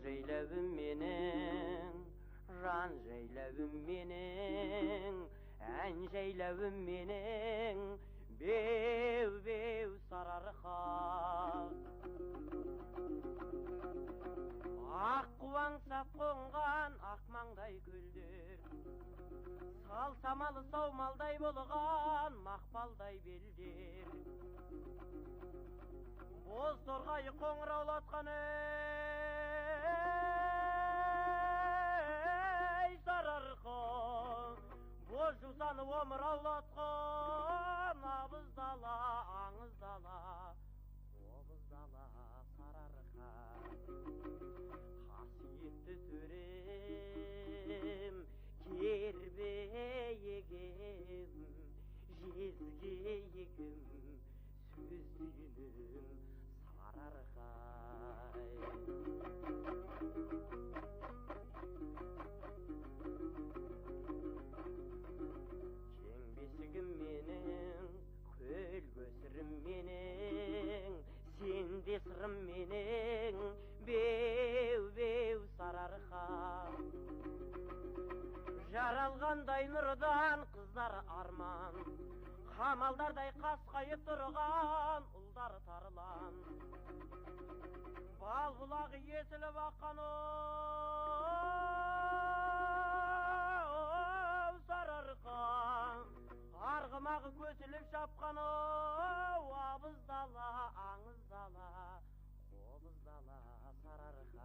Ranjeyləbim menin, ranjeyləbim menin, Anjeyləbim menin, bev sararıqa. Ақ қуаң сап қонған ақ маңдай гүлдер, сал самалы саумалдай болған мақпалдай белдер. Боз торғай қоңыраулатқан ей сарыарқа, боз жусаны омыраулатқан абыз дала, аңыз дала, обыз дала сарыарқа. Қасиетті төрем, кербейегім, жезгейегім, сөздүйінім сарыарқай. Кең бесігім менің, көл көсірім менің, сенде сырым менің, беу сарыарқа. Жаралғандай нұрдан қыздар арман, қамалдардай қасқайып тұрған ұлдар тарлан. Бал бұлағы есіліп аққан оу сарыарқа, арғымағы көсіліп шапқан оу абыз дала, аңыз дала, обыз дала сарыарқа.